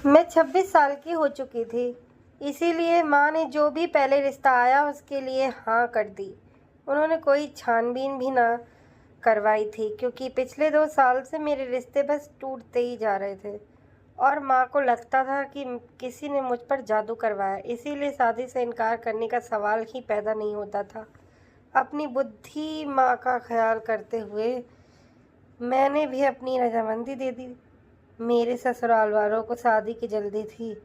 मैं 26 साल की हो चुकी थी, इसीलिए माँ ने जो भी पहले रिश्ता आया उसके लिए हाँ कर दी। उन्होंने कोई छानबीन भी ना करवाई थी, क्योंकि पिछले 2 साल से मेरे रिश्ते बस टूटते ही जा रहे थे और माँ को लगता था कि किसी ने मुझ पर जादू करवाया, इसीलिए शादी से इनकार करने का सवाल ही पैदा नहीं होता था। अपनी बुद्धि माँ का ख्याल करते हुए मैंने भी अपनी रजामंदी दे दी। मेरे ससुराल वालों को शादी की जल्दी थी।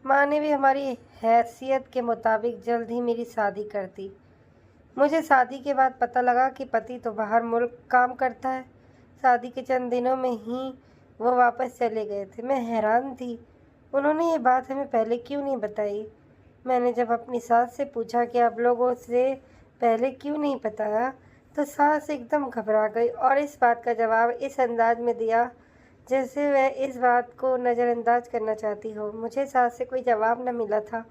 माँ ने भी हमारी हैसियत के मुताबिक जल्द ही मेरी शादी कर दी। मुझे शादी के बाद पता लगा कि पति तो बाहर मुल्क काम करता है। शादी के चंद दिनों में ही वो वापस चले गए थे। मैं हैरान थी, उन्होंने ये बात हमें पहले क्यों नहीं बताई। मैंने जब अपनी सास से पूछा कि आप लोगों से पहले क्यों नहीं बताया, तो सास एकदम घबरा गई और इस बात का जवाब इस अंदाज में दिया जैसे वह इस बात को नज़रअंदाज करना चाहती हो। मुझे सास से कोई जवाब न मिला था,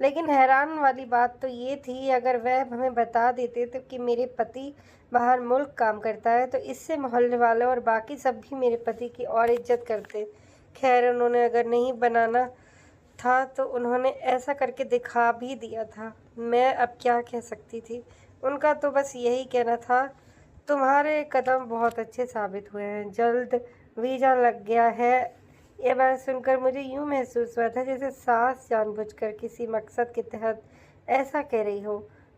लेकिन हैरान वाली बात तो ये थी, अगर वह हमें बता देते तो कि मेरे पति बाहर मुल्क काम करता है, तो इससे मोहल्ले वाले और बाकी सब भी मेरे पति की और इज्जत करते। खैर, उन्होंने अगर नहीं बनाना था तो उन्होंने ऐसा करके दिखा भी दिया था। मैं अब क्या कह सकती थी। उनका तो बस यही कहना था, तुम्हारे कदम बहुत अच्छे साबित हुए हैं, जल्द वीज़ा लग गया है। ये बात सुनकर मुझे यूँ महसूस हुआ था जैसे सास जानबूझकर किसी मकसद के तहत ऐसा कह रही हो।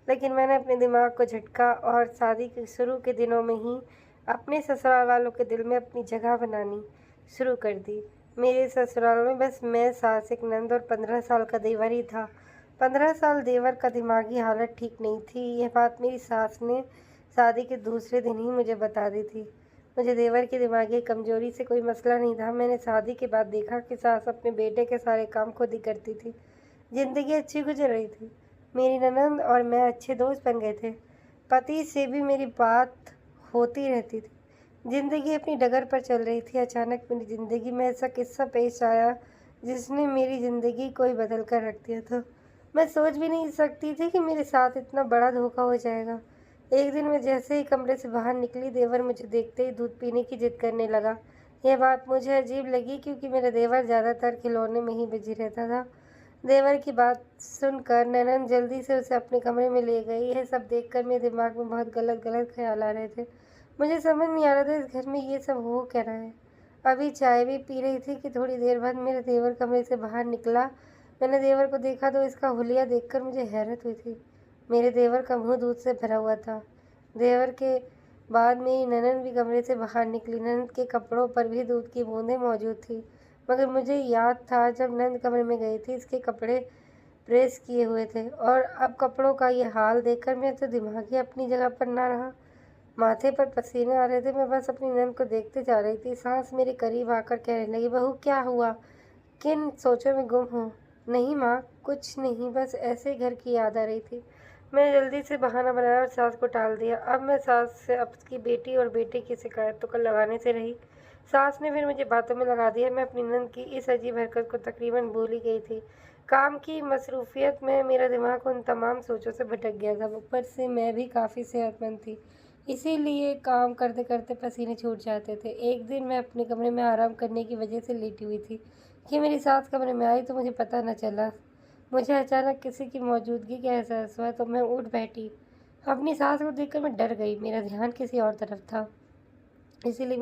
लेकिन मैंने अपने दिमाग को झटका और शादी के शुरू के दिनों में ही अपने ससुराल वालों के दिल में अपनी जगह बनानी शुरू कर दी। मेरे ससुराल में बस मैं, सास, एक नंद और 15 साल का देवर ही था। 15 साल देवर का दिमागी हालत ठीक नहीं थी। यह बात मेरी सास ने शादी के दूसरे दिन ही मुझे बता दी थी। मुझे देवर की दिमागी कमजोरी से कोई मसला नहीं था। मैंने शादी के बाद देखा कि सास अपने बेटे के सारे काम खुद ही करती थी। जिंदगी अच्छी गुजर रही थी। मेरी ननंद और मैं अच्छे दोस्त बन गए थे। पति से भी मेरी बात होती रहती थी। जिंदगी अपनी डगर पर चल रही थी। अचानक मेरी ज़िंदगी में ऐसा किस्सा पेश आया जिसने मेरी ज़िंदगी को ही बदल कर रख दिया था। मैं सोच भी नहीं सकती थी कि मेरे साथ इतना बड़ा धोखा हो जाएगा। एक दिन मैं जैसे ही कमरे से बाहर निकली, देवर मुझे देखते ही दूध पीने की जिद करने लगा। यह बात मुझे अजीब लगी, क्योंकि मेरा देवर ज़्यादातर खिलौने में ही बिजी रहता था। देवर की बात सुनकर ननंद जल्दी से उसे अपने कमरे में ले गई। यह सब देखकर मेरे दिमाग में बहुत गलत गलत ख्याल आ रहे थे। मुझे समझ नहीं आ रहा था इस घर में ये सब हो क्या रहा है। अभी चाय भी पी रही थी कि थोड़ी देर बाद मेरा देवर कमरे से बाहर निकला। मैंने देवर को देखा तो इसका हुलिया देखकर मुझे हैरत हुई थी। मेरे देवर का मुंह दूध से भरा हुआ था। देवर के बाद मेरी ननंद भी कमरे से बाहर निकली। ननंद के कपड़ों पर भी दूध की बूंदें मौजूद थी, मगर मुझे याद था जब ननंद कमरे में गई थी इसके कपड़े प्रेस किए हुए थे, और अब कपड़ों का ये हाल देखकर मैं तो दिमाग ही अपनी जगह पर ना रहा। माथे पर पसीने आ रहे थे। मैं बस अपनी नंद को देखते जा रही थी। सास मेरे करीब आकर कहने लगी, बहू क्या हुआ, किन सोचों में गुम हो। नहीं माँ, कुछ नहीं, बस ऐसे ही घर की याद आ रही थी। मैं जल्दी से बहाना बनाया और सास को टाल दिया। अब मैं सास से अब की बेटी और बेटे की शिकायत तो कल लगाने से रही। सास ने फिर मुझे बातों में लगा दिया। मैं अपनी नंद की इस अजीब हरकत को तकरीबन भूल ही गई थी। काम की मसरूफियत में मेरा दिमाग उन तमाम सोचों से भटक गया था। ऊपर से मैं भी काफ़ी सेहतमंद थी, इसीलिए काम करते करते पसीने छूट जाते थे। एक दिन मैं अपने कमरे में आराम करने की वजह से लेटी हुई थी कि मेरी सास कमरे में आई तो मुझे पता न चला। मुझे अचानक किसी की मौजूदगी का एहसास हुआ तो मैं उठ बैठी। अपनी सास को देखकर मैं डर गई। मेरा ध्यान किसी और तरफ था, इसीलिए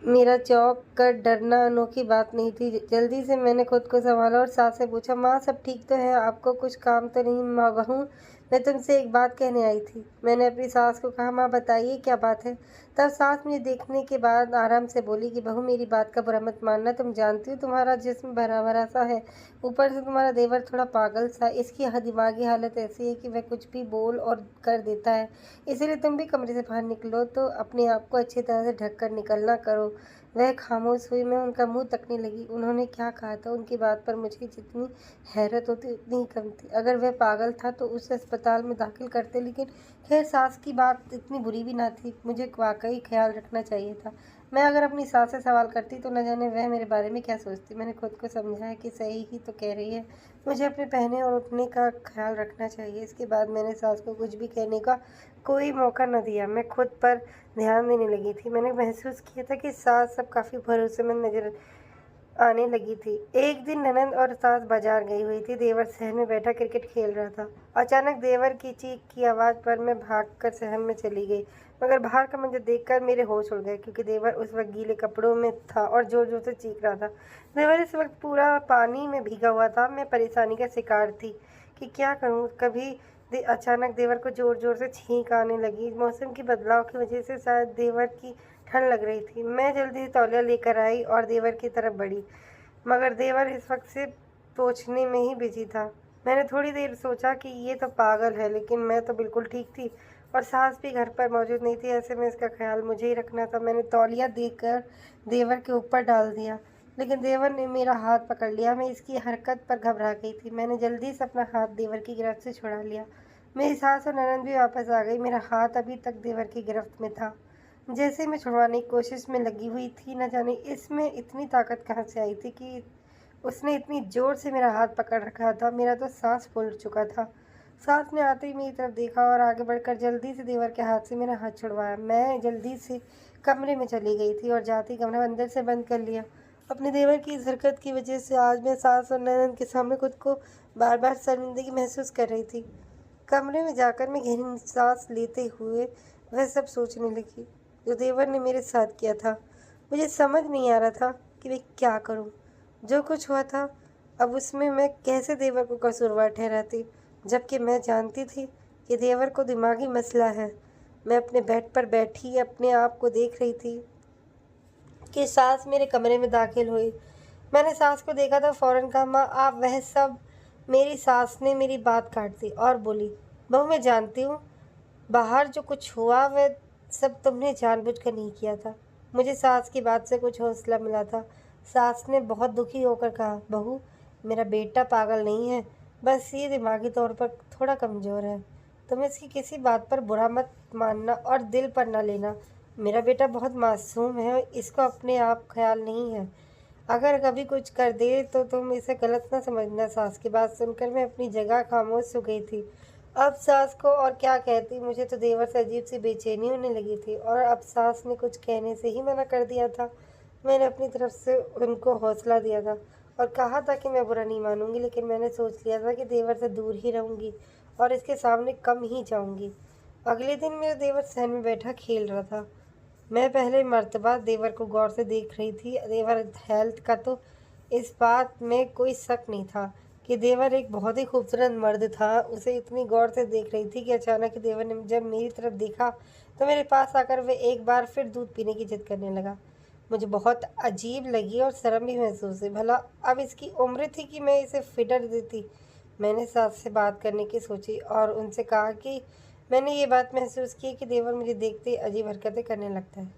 मेरा चौंक कर डरना अनोखी बात नहीं थी। जल्दी से मैंने खुद को संभाला और सास से पूछा, माँ सब ठीक तो है, आपको कुछ काम तो नहीं। माँ बहू, मैं तुमसे एक बात कहने आई थी। मैंने अपनी सास को कहा, माँ बताइए क्या बात है। तब सास मुझे देखने के बाद आराम से बोली कि बहू मेरी बात का बुरा मत मानना, तुम जानती हो तुम्हारा जिस्म भरा भरा सा है, ऊपर से तुम्हारा देवर थोड़ा पागल सा। इसकी दिमागी हालत ऐसी है कि वह कुछ भी बोल और कर देता है। इसीलिए तुम भी कमरे से बाहर निकलो तो अपने आप को अच्छी तरह से ढक कर निकलना करो। वह खामोश हुई। मैं उनका मुंह तकने लगी। उन्होंने क्या कहा था, उनकी बात पर मुझे जितनी हैरत होती उतनी ही कम थी। अगर वह पागल था तो उसे अस्पताल में दाखिल करते, लेकिन खैर सास की बात इतनी बुरी भी ना थी। मुझे वाकई ख्याल रखना चाहिए था। मैं अगर अपनी सास से सवाल करती तो न जाने वह मेरे बारे में क्या सोचती। मैंने खुद को समझाया कि सही ही तो कह रही है, मुझे अपने पहने और उठने का ख्याल रखना चाहिए। इसके बाद मैंने सास को कुछ भी कहने का कोई मौका न दिया। मैं खुद पर ध्यान देने लगी थी। मैंने महसूस किया था कि सास सब काफ़ी भरोसेमंद नज़र आने लगी थी। एक दिन ननंद और सास बाजार गई हुई थी। देवर सहन में बैठा क्रिकेट खेल रहा था। अचानक देवर की चीख की आवाज़ पर मैं भागकर सहन में चली गई, मगर बाहर का मंजर देखकर मेरे होश उड़ गए, क्योंकि देवर उस वक्त गीले कपड़ों में था और जोर जोर से चीख रहा था। देवर इस वक्त पूरा पानी में भीगा हुआ था। मैं परेशानी का शिकार थी कि क्या करूँ। अचानक देवर को जोर जोर से छींक आने लगी। मौसम की बदलाव की वजह से शायद देवर की ठंड लग रही थी। मैं जल्दी से तौलिया लेकर आई और देवर की तरफ बढ़ी, मगर देवर इस वक्त से सोचने में ही बिजी था। मैंने थोड़ी देर सोचा कि ये तो पागल है, लेकिन मैं तो बिल्कुल ठीक थी और सास भी घर पर मौजूद नहीं थी। ऐसे में इसका ख्याल मुझे ही रखना था। मैंने तौलिया देकर देवर के ऊपर डाल दिया, लेकिन देवर ने मेरा हाथ पकड़ लिया। मैं इसकी हरकत पर घबरा गई थी। मैंने जल्दी से अपना हाथ देवर की गिरफ्त से छुड़ा लिया। मेरी सास और ननद भी वापस आ गई। मेरा हाथ अभी तक देवर की गिरफ्त में था। जैसे मैं छुड़वाने की कोशिश में लगी हुई थी, न जाने इसमें इतनी ताकत कहाँ से आई थी कि उसने इतनी ज़ोर से मेरा हाथ पकड़ रखा था। मेरा तो सांस फूल चुका था। सास ने आते ही मेरी तरफ देखा और आगे बढ़कर जल्दी से देवर के हाथ से मेरा हाथ छुड़वाया। मैं जल्दी से कमरे में चली गई थी और जाते ही कमरा अंदर से बंद कर लिया। अपने देवर की इस हरकत की वजह से आज मैं सास और ननद के सामने खुद को बार बार शर्मिंदगी महसूस कर रही थी। कमरे में जाकर मैं गहरी सांस लेते हुए वह सब सोचने लगी जो देवर ने मेरे साथ किया था। मुझे समझ नहीं आ रहा था कि मैं क्या करूं। जो कुछ हुआ था, अब उसमें मैं कैसे देवर को कसूरवार ठहराती, जबकि मैं जानती थी कि देवर को दिमागी मसला है। मैं अपने बेड पर बैठी अपने आप को देख रही थी कि सास मेरे कमरे में दाखिल हुई। मैंने सास को देखा तो फ़ौरन कहा, माँ आप वह सब। मेरी सास ने मेरी बात काट दी और बोली, बहू मैं जानती हूँ बाहर जो कुछ हुआ वह सब तुमने जानबूझकर नहीं किया था। मुझे सास की बात से कुछ हौसला मिला था। सास ने बहुत दुखी होकर कहा, बहू मेरा बेटा पागल नहीं है, बस ये दिमागी तौर पर थोड़ा कमज़ोर है। तुम इसकी किसी बात पर बुरा मत मानना और दिल पर न लेना। मेरा बेटा बहुत मासूम है, इसको अपने आप ख्याल नहीं है। अगर कभी कुछ कर दे तो तुम इसे गलत ना समझना। सास की बात सुनकर मैं अपनी जगह खामोश हो गई थी। अब सास को और क्या कहती, मुझे तो देवर से अजीब सी बेचैनी होने लगी थी और अब सास ने कुछ कहने से ही मना कर दिया था। मैंने अपनी तरफ से उनको हौसला दिया था और कहा था कि मैं बुरा नहीं मानूंगी, लेकिन मैंने सोच लिया था कि देवर से दूर ही रहूंगी और इसके सामने कम ही जाऊंगी। अगले दिन मेरा देवर सहन में बैठा खेल रहा था। मैं पहले मर्तबा देवर को गौर से देख रही थी। देवर हेल्थ का तो इस बात में कोई शक नहीं था कि देवर एक बहुत ही खूबसूरत मर्द था। उसे इतनी गौर से देख रही थी कि अचानक देवर ने जब मेरी तरफ देखा तो मेरे पास आकर वह एक बार फिर दूध पीने की जिद करने लगा। मुझे बहुत अजीब लगी और शर्म भी महसूस हुई। भला अब इसकी उम्र थी कि मैं इसे फिटर देती। मैंने सास से बात करने की सोची और उनसे कहा कि मैंने ये बात महसूस की कि देवर मुझे देखते ही अजीब हरकतें करने लगता है।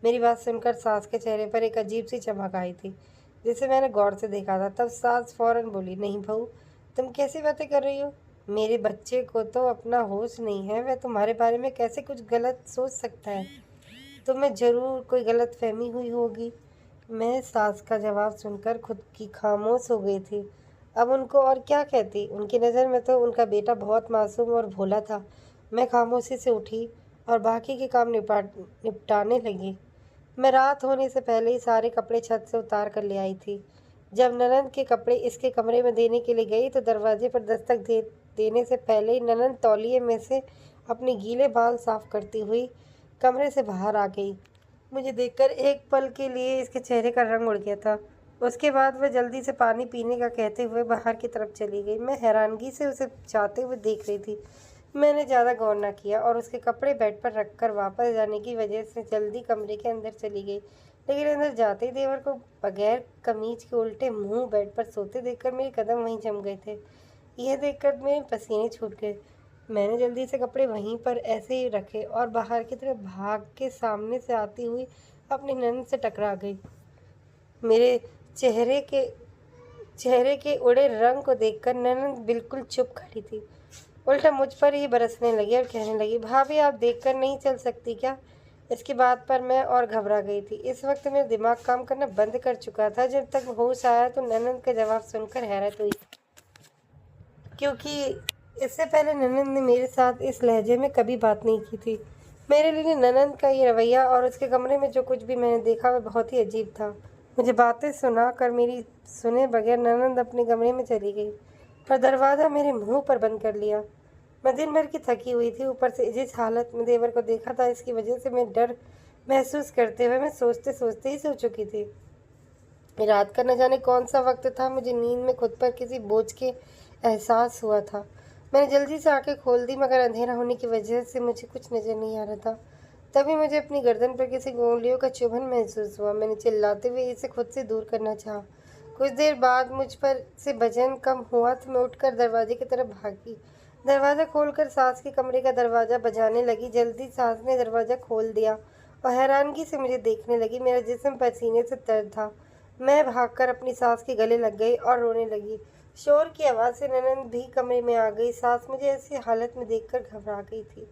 मेरी बात सुनकर सास के चेहरे पर एक अजीब सी चमक आई थी, जिसे मैंने गौर से देखा था। तब सास फौरन बोली, नहीं बहू तुम कैसी बातें कर रही हो। मेरे बच्चे को तो अपना होश नहीं है, वह तुम्हारे बारे में कैसे कुछ गलत सोच सकता है। तुम्हें ज़रूर कोई गलत फहमी हुई होगी। मैं सास का जवाब सुनकर खुद की खामोश हो गई थी। अब उनको और क्या कहती। उनकी नज़र में तो उनका बेटा बहुत मासूम और भोला था। मैं खामोशी से उठी और बाकी के काम निपटाने लगी। मैं रात होने से पहले ही सारे कपड़े छत से उतार कर ले आई थी। जब ननंद के कपड़े इसके कमरे में देने के लिए गई तो दरवाजे पर दस्तक देने से पहले ही ननंद तौलिए में से अपने गीले बाल साफ करती हुई कमरे से बाहर आ गई। मुझे देखकर एक पल के लिए इसके चेहरे का रंग उड़ गया था। उसके बाद वह जल्दी से पानी पीने का कहते हुए बाहर की तरफ चली गई। मैं हैरानगी से उसे जाते हुए देख रही थी। मैंने ज़्यादा गौर न किया और उसके कपड़े बेड पर रखकर वापस जाने की वजह से जल्दी कमरे के अंदर चली गई। लेकिन अंदर जाते ही देवर को बगैर कमीज के उल्टे मुंह बेड पर सोते देखकर मेरे कदम वहीं जम गए थे। यह देखकर मेरे पसीने छूट गए। मैंने जल्दी से कपड़े वहीं पर ऐसे ही रखे और बाहर की तरफ भाग के सामने से आती हुई अपनी ननद से टकरा गई। मेरे चेहरे के उड़े रंग को देखकर ननद बिल्कुल चुप खड़ी थी, उल्टा मुझ पर ही बरसने लगी और कहने लगी, भाभी आप देखकर नहीं चल सकती क्या। इसकी बात पर मैं और घबरा गई थी। इस वक्त मेरा दिमाग काम करना बंद कर चुका था। जब तक होश आया तो ननद का जवाब सुनकर हैरत हुई, क्योंकि इससे पहले ननद ने मेरे साथ इस लहजे में कभी बात नहीं की थी। मेरे लिए ननद का ये रवैया और उसके कमरे में जो कुछ भी मैंने देखा वह बहुत ही अजीब था। मुझे बातें सुना कर मेरी सुने बगैर ननंद अपने कमरे में चली गई और दरवाज़ा मेरे मुंह पर बंद कर लिया। मैं दिन भर की थकी हुई थी, ऊपर से जिस हालत में देवर को देखा था इसकी वजह से मैं डर महसूस करते हुए मैं सोचते सोचते ही सो चुकी थी। रात का न जाने कौन सा वक्त था, मुझे नींद में खुद पर किसी बोझ के एहसास हुआ था। मैंने जल्दी से आंखें खोल दी, मगर अंधेरा होने की वजह से मुझे कुछ नज़र नहीं आ रहा था। तभी मुझे अपनी गर्दन पर किसी उंगलियों का चुभन महसूस हुआ। मैंने चिल्लाते हुए इसे खुद से दूर करना चाहा। कुछ देर बाद मुझ पर से वजन कम हुआ तो मैं उठकर दरवाजे की तरफ भागी। दरवाज़ा खोलकर सास के कमरे का दरवाज़ा बजाने लगी। जल्दी सास ने दरवाज़ा खोल दिया और हैरानगी से मुझे देखने लगी। मेरा जिस्म पसीने से तर था। मैं भागकर अपनी सास के गले लग गई और रोने लगी। शोर की आवाज़ से ननंद भी कमरे में आ गई। सास मुझे ऐसी हालत में देखकर घबरा गई थी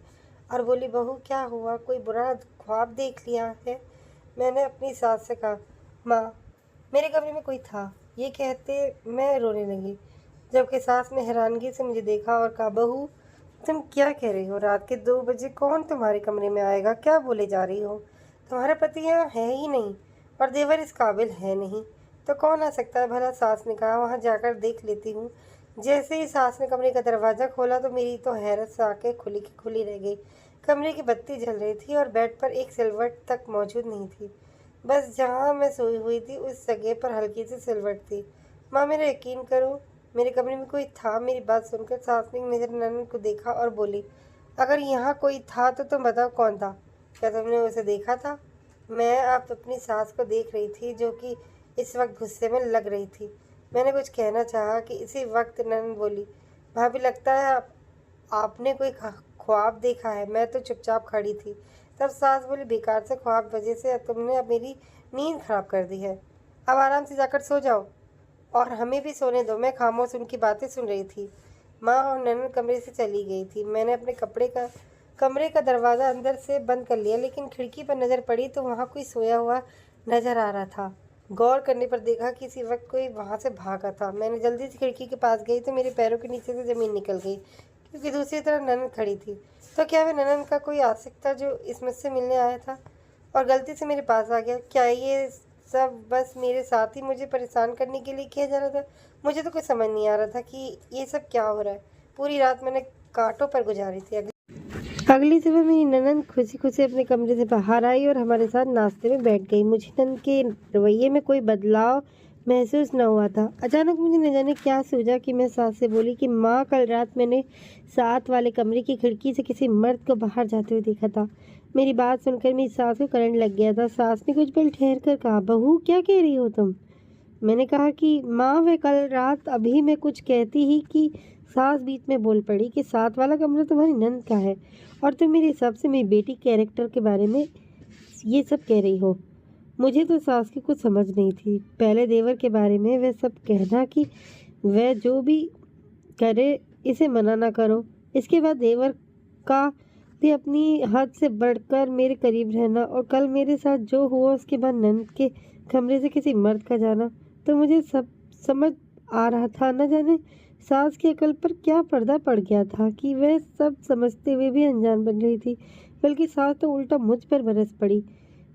और बोली, बहू क्या हुआ, कोई बुरा ख्वाब देख लिया है? मैंने अपनी सास से कहा, माँ मेरे कमरे में कोई था। ये कहते मैं रोने लगी, जबकि सास ने हैरानगी से मुझे देखा और कहा, बहू तुम क्या कह रही हो? रात के 2 बजे कौन तुम्हारे कमरे में आएगा? क्या बोले जा रही हो? तुम्हारा पति यहाँ है ही नहीं और देवर इस काबिल है नहीं, तो कौन आ सकता है भला? सास ने कहा, वहाँ जाकर देख लेती हूँ। जैसे ही सास ने कमरे का दरवाज़ा खोला तो मेरी तो हैरत से आंखें खुली की खुली रह गई। कमरे की बत्ती जल रही थी और बेड पर एक सिलवट तक मौजूद नहीं थी। बस जहाँ मैं सोई हुई थी उस जगह पर हल्की सी सिलवट थी। माँ मेरा यकीन करो, मेरे कमरे में कोई था। मेरी बात सुनकर सास ने नजर ननद को देखा और बोली, अगर यहाँ कोई था तो तुम बताओ कौन था? क्या तुमने उसे देखा था? मैं आप अपनी सास को देख रही थी, जो कि इस वक्त गुस्से में लग रही थी। मैंने कुछ कहना चाहा कि इसी वक्त ननद बोली, भाभी लगता है आपने कोई ख्वाब देखा है। मैं तो चुपचाप खड़ी थी। तब सास बोली, बेकार से ख्वाब वजह से तुमने अब मेरी नींद खराब कर दी है। अब आराम से जाकर सो जाओ और हमें भी सोने दो। मैं खामोश उनकी बातें सुन रही थी। माँ और ननद कमरे से चली गई थी। मैंने अपने कमरे का दरवाज़ा अंदर से बंद कर लिया, लेकिन खिड़की पर नज़र पड़ी तो वहाँ कोई सोया हुआ नज़र आ रहा था। गौर करने पर देखा कि इसी वक्त कोई वहाँ से भागा था। मैंने जल्दी से खिड़की के पास गई तो मेरे पैरों के नीचे से ज़मीन निकल गई, क्योंकि दूसरी तरफ ननद खड़ी थी। तो क्या वह ननद का कोई आशिक था जो इस मुझसे मिलने आया था और गलती से मेरे पास आ गया? क्या ये सब बस मेरे साथ ही मुझे परेशान करने के लिए किया जा रहा था? मुझे तो कुछ समझ नहीं आ रहा था कि ये सब क्या हो रहा है। पूरी रात मैंने कांटों पर गुजारी थी। अगली सुबह मेरी ननद खुशी खुशी अपने कमरे से बाहर आई और हमारे साथ नाश्ते में बैठ गई। मुझे ननद के रवैये में कोई बदलाव महसूस न हुआ था। अचानक मुझे न जाने क्या सूझा कि मैं सास से बोली कि माँ, कल रात मैंने साथ वाले कमरे की खिड़की से किसी मर्द को बाहर जाते हुए देखा था। मेरी बात सुनकर मेरी सास को करंट लग गया था। सास ने कुछ पल ठहर कर कहा, बहू क्या कह रही हो तुम? मैंने कहा कि माँ, वह कल रात अभी मैं कुछ कहती ही कि सास बीच में बोल पड़ी कि साथ वाला कमरा तुम्हारी नंद का है और तुम मेरे हिसाब से मेरी बेटी कैरेक्टर के बारे में ये सब कह रही हो। मुझे तो सास की कुछ समझ नहीं थी। पहले देवर के बारे में वह सब कहना कि वह जो भी करे इसे मना ना करो, इसके बाद देवर का भी अपनी हद से बढ़कर मेरे करीब रहना, और कल मेरे साथ जो हुआ उसके बाद नंद के कमरे से किसी मर्द का जाना, तो मुझे सब समझ आ रहा था। न जाने सास की अकल पर क्या पर्दा पड़ गया था कि वह सब समझते हुए भी अनजान बन रही थी, बल्कि सास तो उल्टा मुझ पर बरस पड़ी।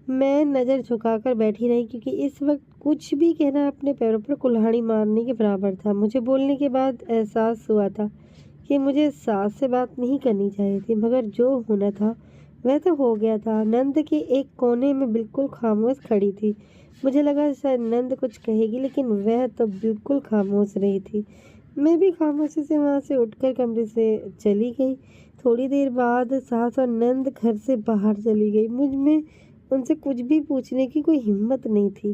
मैं नज़र झुकाकर बैठी रही, क्योंकि इस वक्त कुछ भी कहना अपने पैरों पर कुल्हाड़ी मारने के बराबर था। मुझे बोलने के बाद एहसास हुआ था कि मुझे सास से बात नहीं करनी चाहिए थी, मगर जो होना था वह तो हो गया था। नंद के एक कोने में बिल्कुल खामोश खड़ी थी। मुझे लगा शायद नंद कुछ कहेगी, लेकिन वह तो बिल्कुल खामोश रही थी। मैं भी खामोशी से वहाँ से उठकर कमरे से चली गई। थोड़ी देर बाद सास और नंद घर से बाहर चली गई। मुझ में उनसे कुछ भी पूछने की कोई हिम्मत नहीं थी।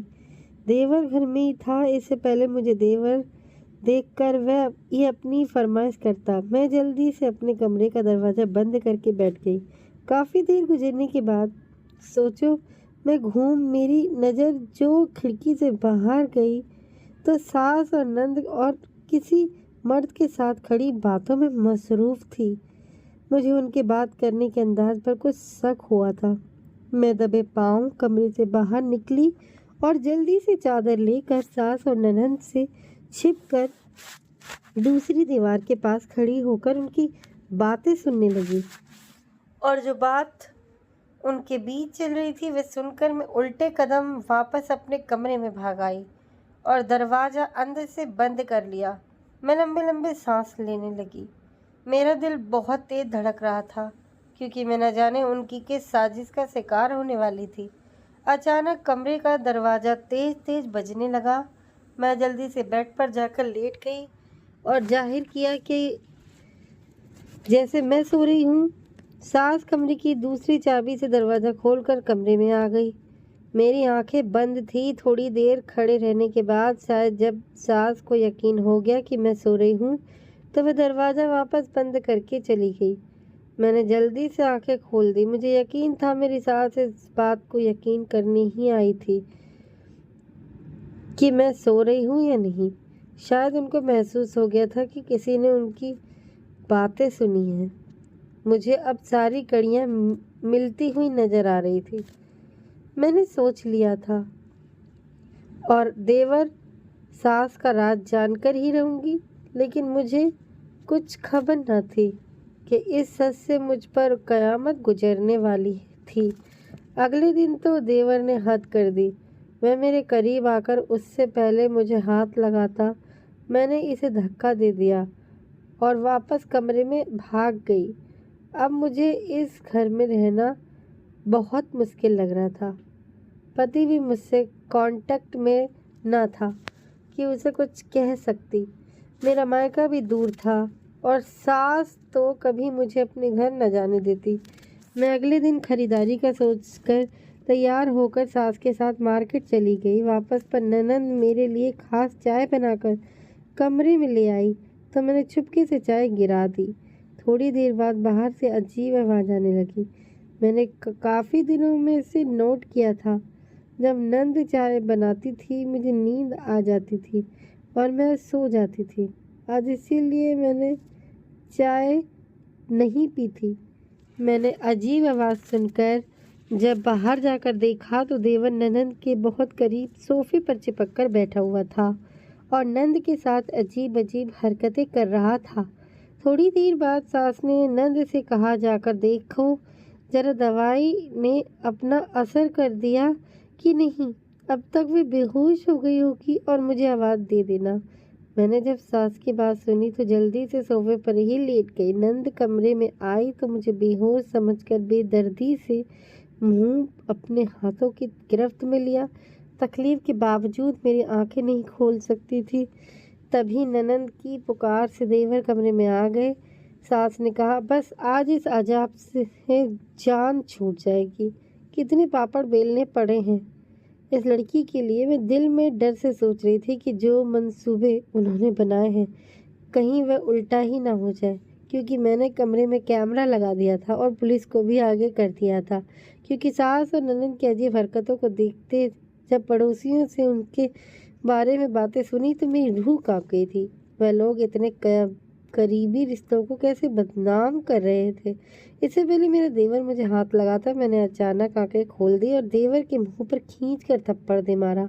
देवर घर में ही था। इससे पहले मुझे देवर देखकर वह ये अपनी फरमाइश करता। मैं जल्दी से अपने कमरे का दरवाज़ा बंद करके बैठ गई। काफ़ी देर गुजरने के बाद सोचो मैं मेरी नज़र जो खिड़की से बाहर गई तो सास और नंद और किसी मर्द के साथ खड़ी बातों में मसरूफ़ थी। मुझे उनके बात करने के अंदाज पर कुछ शक हुआ था। मैं दबे पाँव कमरे से बाहर निकली और जल्दी से चादर लेकर सास और ननद से छिपकर दूसरी दीवार के पास खड़ी होकर उनकी बातें सुनने लगी। और जो बात उनके बीच चल रही थी, वे सुनकर मैं उल्टे कदम वापस अपने कमरे में भाग आई और दरवाज़ा अंदर से बंद कर लिया। मैं लंबे लंबे सांस लेने लगी। मेरा दिल बहुत तेज धड़क रहा था क्योंकि मैं न जाने उनकी किस साजिश का शिकार होने वाली थी। अचानक कमरे का दरवाज़ा तेज तेज बजने लगा। मैं जल्दी से बेड पर जाकर लेट गई और जाहिर किया कि जैसे मैं सो रही हूँ। सास कमरे की दूसरी चाबी से दरवाज़ा खोलकर कमरे में आ गई। मेरी आंखें बंद थी। थोड़ी देर खड़े रहने के बाद शायद जब सास को यकीन हो गया कि मैं सो रही हूँ तो वह दरवाज़ा वापस बंद करके चली गई। मैंने जल्दी से आंखें खोल दी। मुझे यकीन था मेरी सास इस बात को यकीन करने ही आई थी कि मैं सो रही हूँ या नहीं। शायद उनको महसूस हो गया था कि किसी ने उनकी बातें सुनी हैं। मुझे अब सारी कड़ियाँ मिलती हुई नजर आ रही थी। मैंने सोच लिया था और देवर सास का राज जानकर ही रहूंगी, लेकिन मुझे कुछ खबर न थी कि इस सच से मुझ पर कयामत गुजरने वाली थी। अगले दिन तो देवर ने हद कर दी। वह मेरे करीब आकर उससे पहले मुझे हाथ लगाता मैंने इसे धक्का दे दिया और वापस कमरे में भाग गई। अब मुझे इस घर में रहना बहुत मुश्किल लग रहा था। पति भी मुझसे कांटेक्ट में न था कि उसे कुछ कह सकती। मेरा मायका भी दूर था और सास तो कभी मुझे अपने घर न जाने देती। मैं अगले दिन खरीदारी का सोचकर तैयार होकर सास के साथ मार्केट चली गई। वापस पर ननंद मेरे लिए खास चाय बनाकर कमरे में ले आई तो मैंने चुपके से चाय गिरा दी। थोड़ी देर बाद बाहर से अजीब आवाज़ आने लगी। मैंने काफ़ी दिनों में इसे नोट किया था। जब नंद चाय बनाती थी मुझे नींद आ जाती थी और मैं सो जाती थी। आज इसीलिए मैंने चाय नहीं पी थी। मैंने अजीब आवाज़ सुनकर जब बाहर जाकर देखा तो देवर ननंद के बहुत करीब सोफे पर चिपक कर बैठा हुआ था और नंद के साथ अजीब अजीब हरकतें कर रहा था। थोड़ी देर बाद सास ने नंद से कहा, जाकर देखो जरा दवाई ने अपना असर कर दिया कि नहीं। अब तक वे बेहोश हो गई होगी और मुझे आवाज़ दे देना। मैंने जब सास की बात सुनी तो जल्दी से सोफे पर ही लेट गई। नंद कमरे में आई तो मुझे बेहोश समझकर बेदर्दी से मुंह अपने हाथों की गिरफ्त में लिया। तकलीफ के बावजूद मेरी आंखें नहीं खोल सकती थी। तभी ननंद की पुकार से देवर कमरे में आ गए। सास ने कहा, बस आज इस अजाब से जान छूट जाएगी। कितने पापड़ बेलने पड़े हैं इस लड़की के लिए। मैं दिल में डर से सोच रही थी कि जो मंसूबे उन्होंने बनाए हैं कहीं वह उल्टा ही ना हो जाए, क्योंकि मैंने कमरे में कैमरा लगा दिया था और पुलिस को भी आगे कर दिया था। क्योंकि सास और ननंद की अजीब हरकतों को देखते जब पड़ोसियों से उनके बारे में बातें सुनी तो मेरी रूह कांप गई थी। वह लोग इतने करीबी रिश्तों को कैसे बदनाम कर रहे थे। इससे पहले मेरा देवर मुझे हाथ लगाता मैंने अचानक आंखें खोल दी और देवर के मुंह पर खींचकर थप्पड़ दे मारा।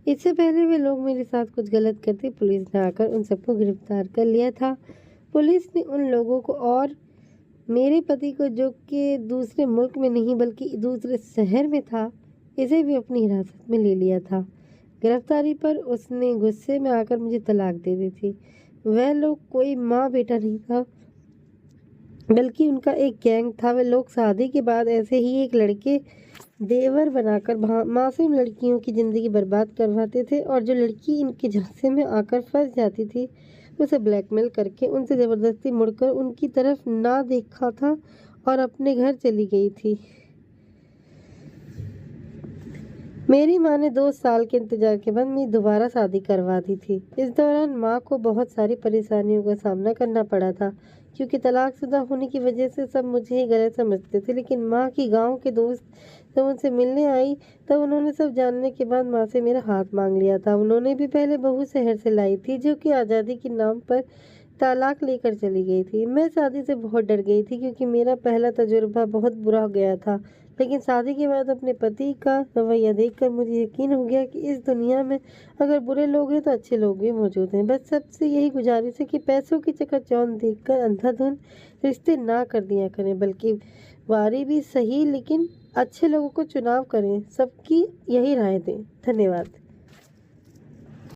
इससे पहले वे लोग मेरे साथ कुछ गलत करते पुलिस ने आकर उन सबको गिरफ्तार कर लिया था। पुलिस ने उन लोगों को और मेरे पति को, जो कि दूसरे मुल्क में नहीं बल्कि दूसरे शहर में था, इसे भी अपनी हिरासत में ले लिया था। गिरफ्तारी पर उसने गुस्से में आकर मुझे तलाक दे दी थी। वह लोग कोई माँ बेटा नहीं था बल्कि उनका एक गैंग था। वे लोग शादी के बाद ऐसे ही एक लड़के देवर बनाकर मासूम लड़कियों की ज़िंदगी बर्बाद करवाते थे और जो लड़की इनके झांसे में आकर फंस जाती थी उसे ब्लैकमेल करके उनसे ज़बरदस्ती मुड़कर उनकी तरफ ना देखा था और अपने घर चली गई थी। मेरी माँ ने 2 साल के इंतजार के बाद मेरी दोबारा शादी करवा दी थी। इस दौरान माँ को बहुत सारी परेशानियों का सामना करना पड़ा था, क्योंकि तलाकशुदा होने की वजह से सब मुझे ही गलत समझते थे। लेकिन माँ की गांव के दोस्त जब उनसे मिलने आई तब उन्होंने सब जानने के बाद माँ से मेरा हाथ मांग लिया था। उन्होंने भी पहले बहू शहर से लाई थी जो कि आज़ादी के नाम पर तलाक लेकर चली गई थी। मैं शादी से बहुत डर गई थी क्योंकि मेरा पहला तजुर्बा बहुत बुरा गया था। लेकिन शादी के बाद अपने पति का रवैया देखकर मुझे यकीन हो गया कि इस दुनिया में अगर बुरे लोग हैं तो अच्छे लोग भी मौजूद हैं। बस सबसे यही गुजारिश है कि पैसों की चकाचौंध देखकर अंधाधुंध रिश्ते ना कर दिया करें, बल्कि वारी भी सही लेकिन अच्छे लोगों को चुनाव करें, सबकी यही राय दें। धन्यवाद।